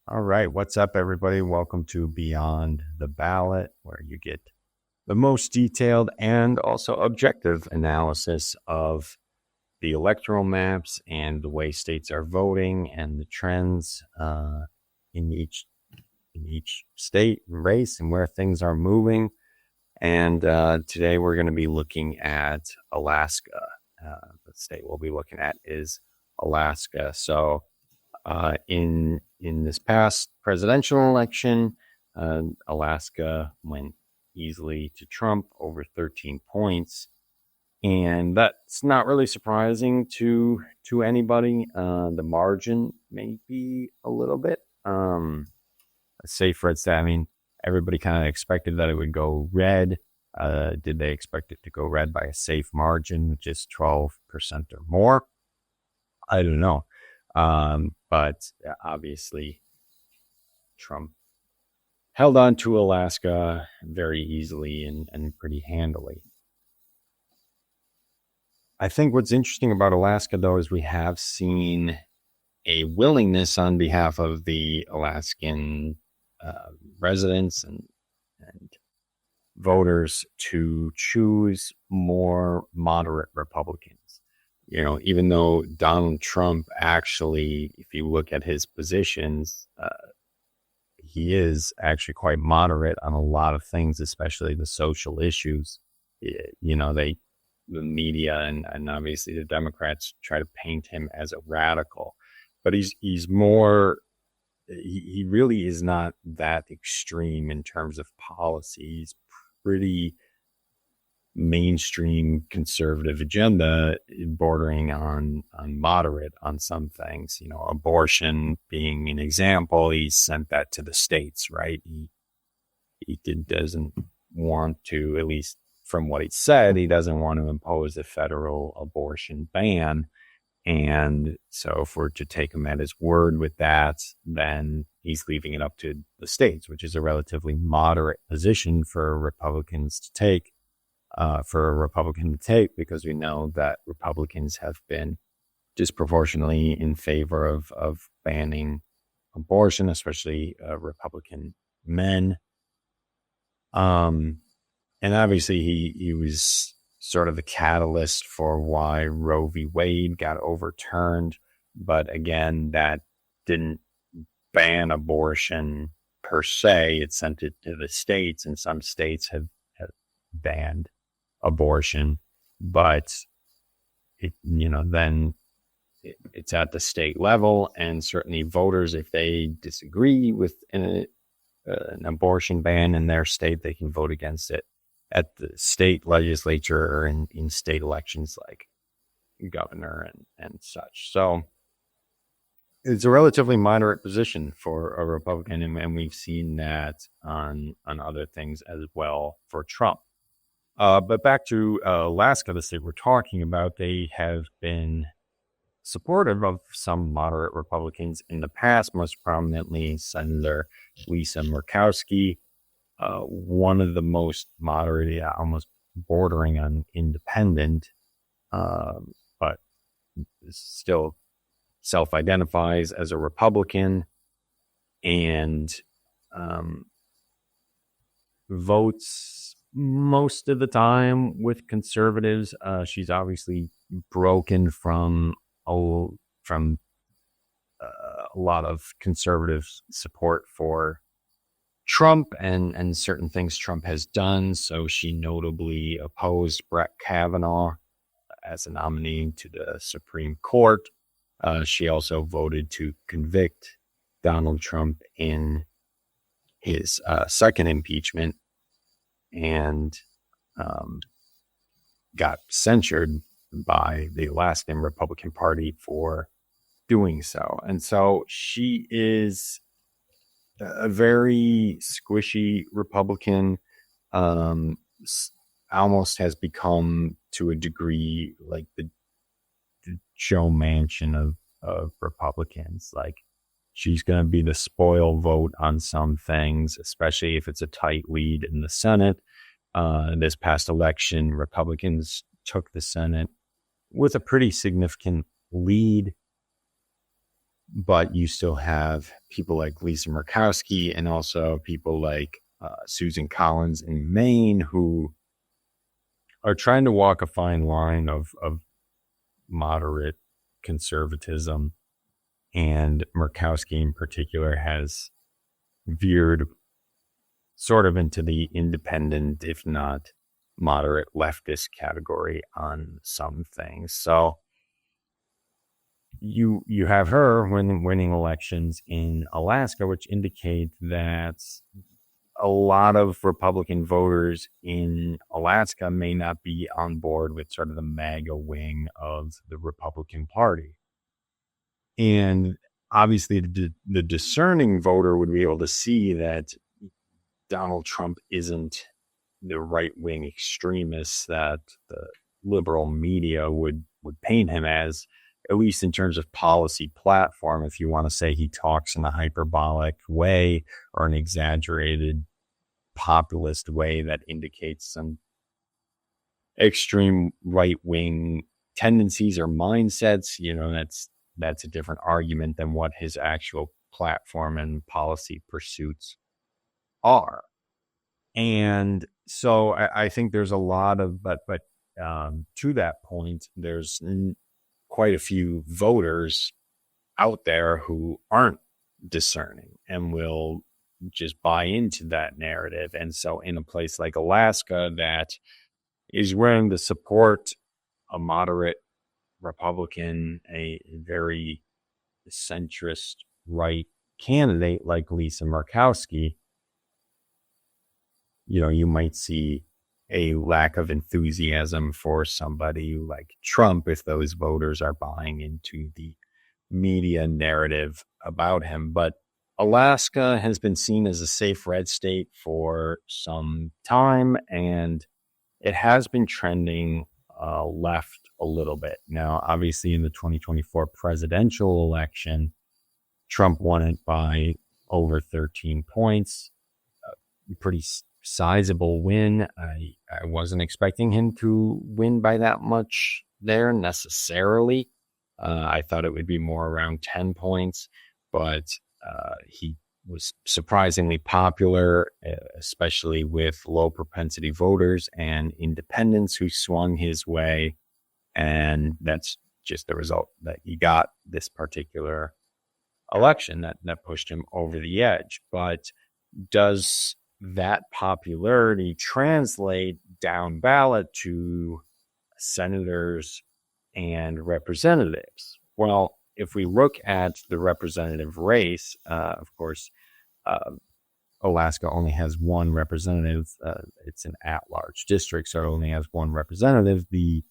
All right. What's up, everybody? Welcome to Beyond the Ballot, where you get the most detailed and also objective analysis of the electoral maps and the way states are voting and the trends in each state and race and where things are moving. And today we're going to be looking at Alaska. The state we'll be looking at is Alaska. So in this past presidential election, Alaska went easily to Trump over 13 points, and that's not really surprising to anybody. The margin may be a little bit safer. I mean, everybody kind of expected that it would go red. Did they expect it to go red by a safe margin, just 12% or more? I don't know. But obviously, Trump held on to Alaska very easily and pretty handily. I think what's interesting about Alaska, though, is we have seen a willingness on behalf of the Alaskan residents and voters to choose more moderate Republicans. You know, even though Donald Trump actually, if you look at his positions, he is actually quite moderate on a lot of things, especially the social issues. You know, the media and obviously the Democrats try to paint him as a radical, but he's more. He really is not that extreme in terms of policy. He's pretty mainstream conservative agenda, bordering on moderate on some things. You know, abortion being an example. He sent that to the states, right? Doesn't want to, at least from what he said, he doesn't want to impose a federal abortion ban. And so if we're to take him at his word with that, then he's leaving it up to the states, which is a relatively moderate position for Republicans to take. For a Republican to take, because we know that Republicans have been disproportionately in favor of banning abortion, especially Republican men. And obviously he was sort of the catalyst for why Roe v. Wade got overturned. But again, that didn't ban abortion per se. It sent it to the states, and some states have banned abortion, but then it's at the state level, and certainly voters, if they disagree with an abortion ban in their state, they can vote against it at the state legislature or in state elections like governor and such. So it's a relatively moderate position for a Republican, and we've seen that on other things as well for Trump. But back to Alaska, the state we're talking about, they have been supportive of some moderate Republicans in the past, most prominently Senator Lisa Murkowski, one of the most moderate, almost bordering on independent, but still self-identifies as a Republican and votes most of the time with conservatives. She's obviously broken from a lot of conservative support for Trump and certain things Trump has done. So she notably opposed Brett Kavanaugh as a nominee to the Supreme Court. She also voted to convict Donald Trump in his second impeachment, and got censured by the Alaskan Republican Party for doing so. And so she is a very squishy Republican, almost has become to a degree like the Joe Manchin of Republicans. Like, she's going to be the spoil vote on some things, especially if it's a tight lead in the Senate. This past election, Republicans took the Senate with a pretty significant lead. but you still have people like Lisa Murkowski and also people like Susan Collins in Maine who are trying to walk a fine line of moderate conservatism. And Murkowski in particular has veered sort of into the independent, if not moderate leftist category on some things. So you have her winning elections in Alaska, which indicate that a lot of Republican voters in Alaska may not be on board with sort of the MAGA wing of the Republican Party. And obviously, the discerning voter would be able to see that Donald Trump isn't the right wing extremist that the liberal media would paint him as, at least in terms of policy platform. If you want to say he talks in a hyperbolic way or an exaggerated populist way that indicates some extreme right wing tendencies or mindsets, that's a different argument than what his actual platform and policy pursuits are. And so I think there's a lot of, but to that point, there's quite a few voters out there who aren't discerning and will just buy into that narrative. And so in a place like Alaska that is willing to support a moderate Republican, a very centrist right candidate like Lisa Murkowski, you might see a lack of enthusiasm for somebody like Trump if those voters are buying into the media narrative about him. But Alaska has been seen as a safe red state for some time, and it has been trending left a little bit. Now, obviously, in the 2024 presidential election, Trump won it by over 13 points. Pretty sizable win. I wasn't expecting him to win by that much there necessarily. I thought it would be more around 10 points, but he was surprisingly popular, especially with low propensity voters and independents who swung his way. And that's just the result that he got this particular election that pushed him over the edge. But does that popularity translate down ballot to senators and representatives? Well, if we look at the representative race, of course, Alaska only has one representative. It's an at-large district, so it only has one representative. The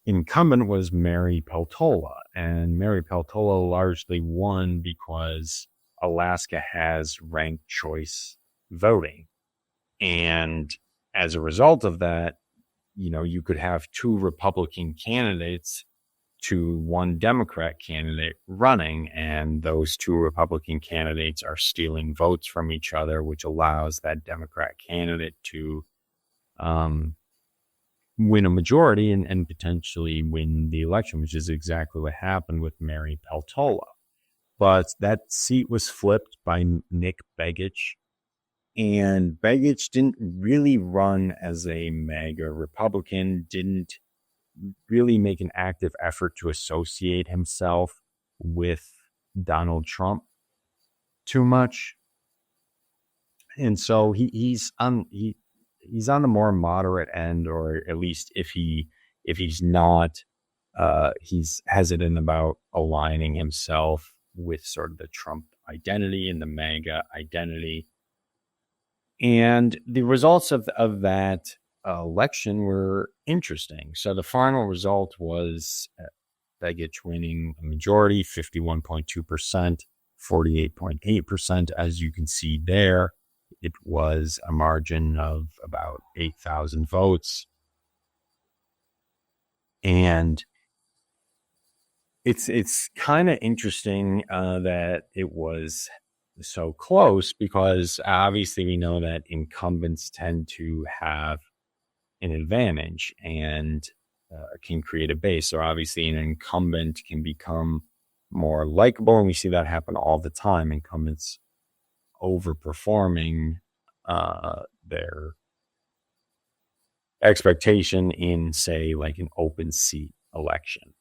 incumbent was Mary Peltola, and Mary Peltola largely won because Alaska has ranked choice voting. And as a result of that, you could have two Republican candidates to one Democrat candidate running, and those two Republican candidates are stealing votes from each other, which allows that Democrat candidate to win a majority and potentially win the election, which is exactly what happened with Mary Peltola. But that seat was flipped by Nick Begich, and Begich didn't really run as a MAGA Republican, didn't really make an active effort to associate himself with Donald Trump too much. And so he's on the more moderate end, or at least if he's not, he's hesitant about aligning himself with sort of the Trump identity and the MAGA identity. And the results of that election were interesting. So the final result was Begich winning a majority, 51.2%, 48.8%. As you can see there, it was a margin of about 8,000 votes. And it's kind of interesting that it was so close, because obviously we know that incumbents tend to have an advantage and can create a base. So obviously an incumbent can become more likable. And we see that happen all the time. Incumbents overperforming their expectation in, say, like an open seat election.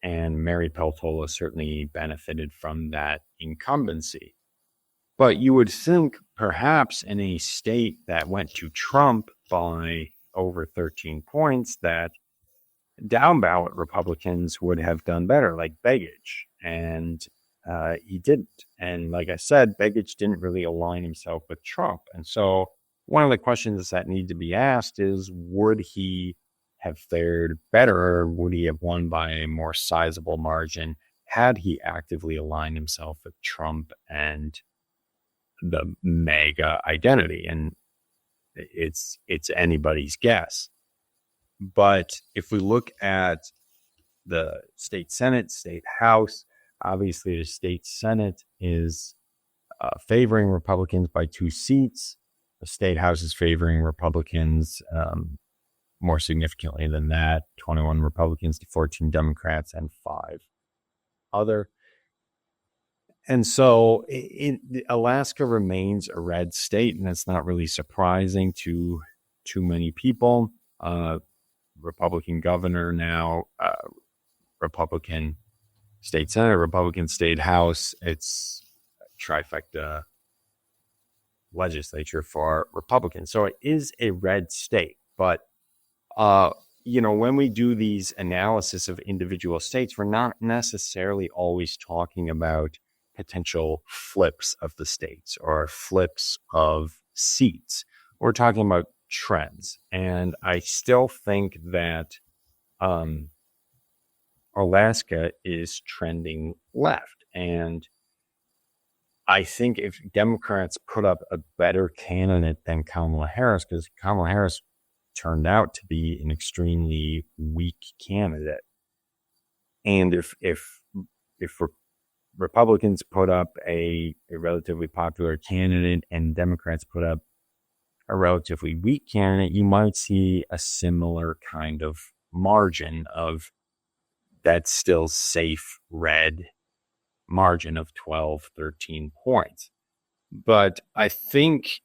And Mary Peltola certainly benefited from that incumbency. But you would think perhaps in a state that went to Trump by over 13 points that down ballot Republicans would have done better, like Begich. And he didn't. And like I said, Begich didn't really align himself with Trump. And so one of the questions that need to be asked is, would he have fared better, or would he have won by a more sizable margin had he actively aligned himself with Trump and the MAGA identity? And it's anybody's guess. But if we look at the state Senate, state House, obviously the state Senate is favoring Republicans by 2 seats. The state House is favoring Republicans more significantly than that, 21 Republicans to 14 Democrats and 5 other. And so Alaska remains a red state, and that's not really surprising to too many people. Republican governor now, Republican state Senate, Republican state House. It's a trifecta legislature for Republicans. So it is a red state. But, when we do these analysis of individual states, we're not necessarily always talking about potential flips of the states or flips of seats. We're talking about trends. And I still think that Alaska is trending left. And I think if Democrats put up a better candidate than Kamala Harris, because Kamala Harris turned out to be an extremely weak candidate. And if Republicans put up a relatively popular candidate and Democrats put up a relatively weak candidate, you might see a similar kind of margin of that still safe red margin of 12, 13 points. But I think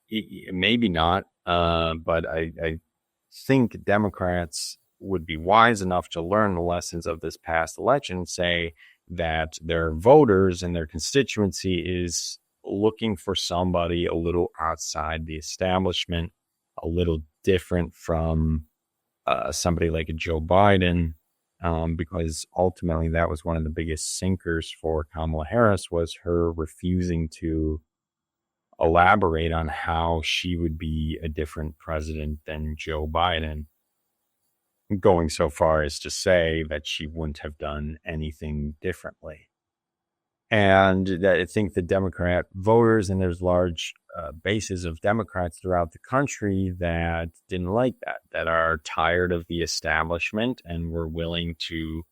maybe not, but I think Democrats would be wise enough to learn the lessons of this past election, say that their voters and their constituency is looking for somebody a little outside the establishment, a little different from somebody like a Joe Biden, because ultimately that was one of the biggest sinkers for Kamala Harris, was her refusing to elaborate on how she would be a different president than Joe Biden, going so far as to say that she wouldn't have done anything differently. And I think the Democrat voters, and there's large bases of Democrats throughout the country that didn't like that are tired of the establishment and were willing to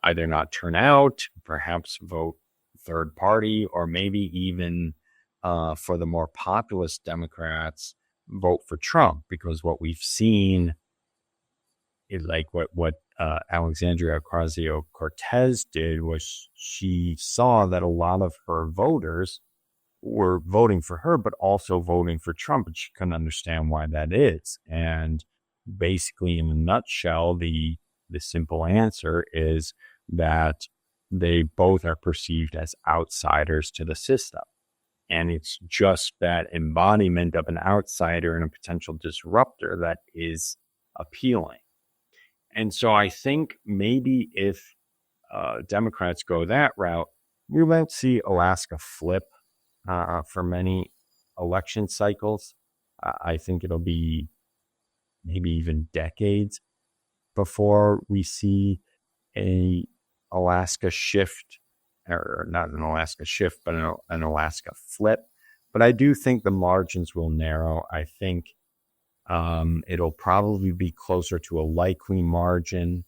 either not turn out, perhaps vote third party, or maybe even for the more populist Democrats, vote for Trump. Because what we've seen is like what Alexandria Ocasio-Cortez did was she saw that a lot of her voters were voting for her, but also voting for Trump, and she couldn't understand why that is. And basically, in a nutshell, the simple answer is that they both are perceived as outsiders to the system. And it's just that embodiment of an outsider and a potential disruptor that is appealing. And so I think maybe if Democrats go that route, we might see Alaska flip for many election cycles. I think it'll be maybe even decades before we see a Alaska shift, or not an Alaska shift, but an Alaska flip. But I do think the margins will narrow. I think it'll probably be closer to a likely margin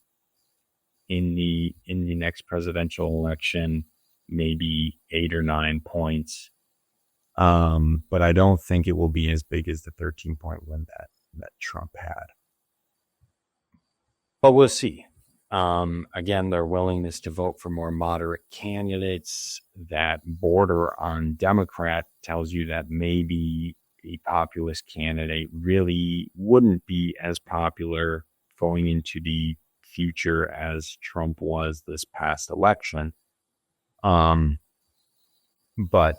in the next presidential election, maybe 8 or 9 points. But I don't think it will be as big as the 13-point win that Trump had. But we'll see. Again, their willingness to vote for more moderate candidates that border on Democrat tells you that maybe a populist candidate really wouldn't be as popular going into the future as Trump was this past election. But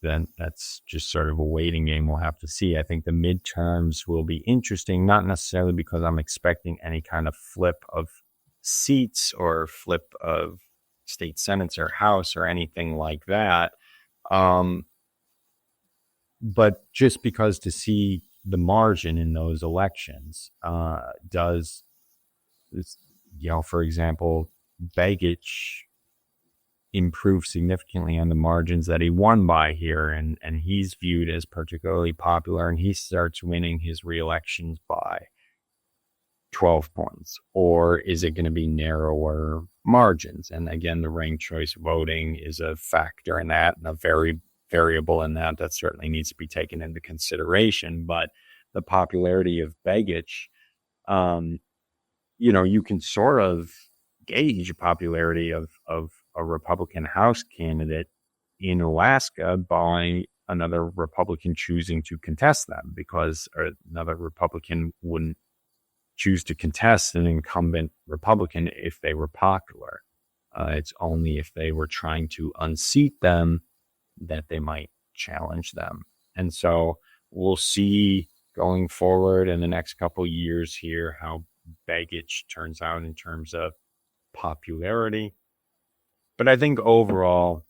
then that's just sort of a waiting game. We'll have to see. I think the midterms will be interesting, not necessarily because I'm expecting any kind of flip of seats or flip of state senates or house or anything like that. But just because to see the margin in those elections does, for example, Begich improve significantly on the margins that he won by here, and he's viewed as particularly popular, and he starts winning his re-elections by 12 points? Or is it going to be narrower margins? And again, the ranked choice voting is a factor in that, and a very variable in that certainly needs to be taken into consideration. But the popularity of Begich, you can sort of gauge the popularity of a Republican House candidate in Alaska by another Republican choosing to contest them, because another Republican wouldn't choose to contest an incumbent Republican if they were popular. It's only if they were trying to unseat them that they might challenge them. And so we'll see going forward in the next couple years here how Begich turns out in terms of popularity. But I think overall,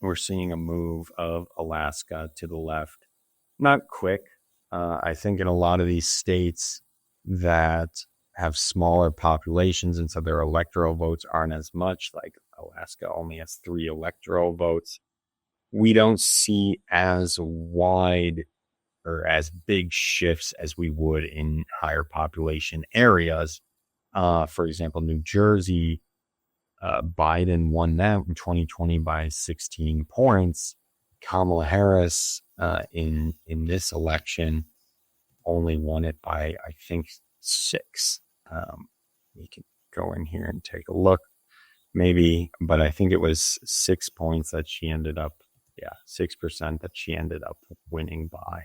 we're seeing a move of Alaska to the left. Not quick. I think in a lot of these states that have smaller populations, and so their electoral votes aren't as much, like Alaska only has 3 electoral votes, we don't see as wide or as big shifts as we would in higher population areas. For example, New Jersey, Biden won that in 2020 by 16 points. Kamala Harris in this election only won it by, I think, 6. We can go in here and take a look, maybe, but I think it was 6 points that she ended up, 6% that she ended up winning by.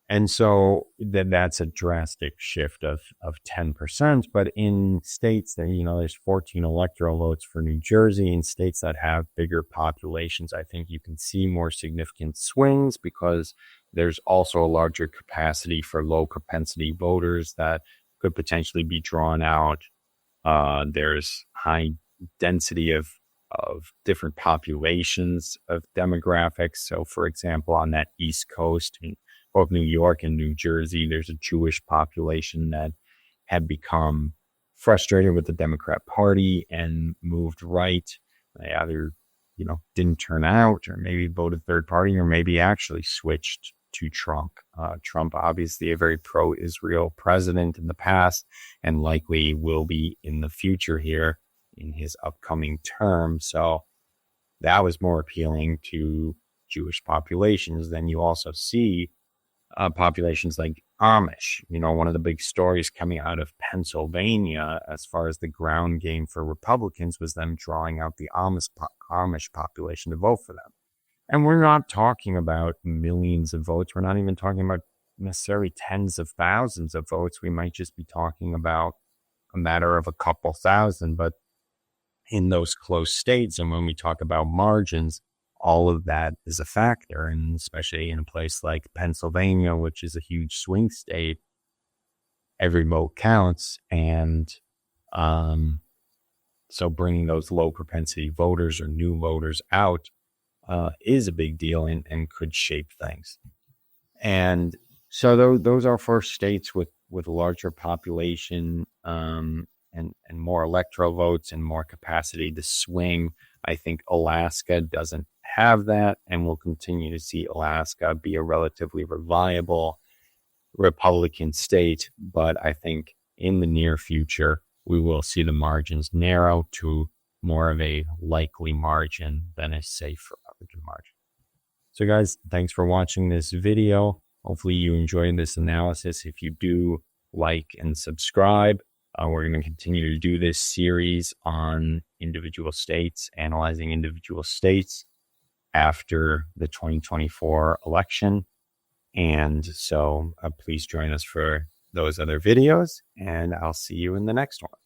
And so that's a drastic shift of 10%. But in states that, there's 14 electoral votes for New Jersey. In states that have bigger populations, I think you can see more significant swings, because there's also a larger capacity for low propensity voters that could potentially be drawn out. There's high density of different populations of demographics. So, for example, on that East Coast in both New York and New Jersey, there's a Jewish population that had become frustrated with the Democrat Party and moved right. They either, didn't turn out, or maybe voted third party, or maybe actually switched to Trump. Trump, obviously a very pro-Israel president in the past, and likely will be in the future here in his upcoming term. So that was more appealing to Jewish populations. Then you also see populations like Amish. One of the big stories coming out of Pennsylvania as far as the ground game for Republicans was them drawing out the Amish population to vote for them. And we're not talking about millions of votes. We're not even talking about necessarily tens of thousands of votes. We might just be talking about a matter of a couple thousand. But in those close states, and when we talk about margins, all of that is a factor. And especially in a place like Pennsylvania, which is a huge swing state, every vote counts. And so bringing those low propensity voters or new voters out is a big deal, and could shape things. And so those are for states with larger population and more electoral votes and more capacity to swing. I think Alaska doesn't have that, and we'll continue to see Alaska be a relatively reliable Republican state. But I think in the near future, we will see the margins narrow to more of a likely margin than a safe Republican margin. So guys, thanks for watching this video. Hopefully you enjoyed this analysis. If you do, like and subscribe. We're going to continue to do this series on individual states, analyzing individual states after the 2024 election. And so please join us for those other videos, and I'll see you in the next one.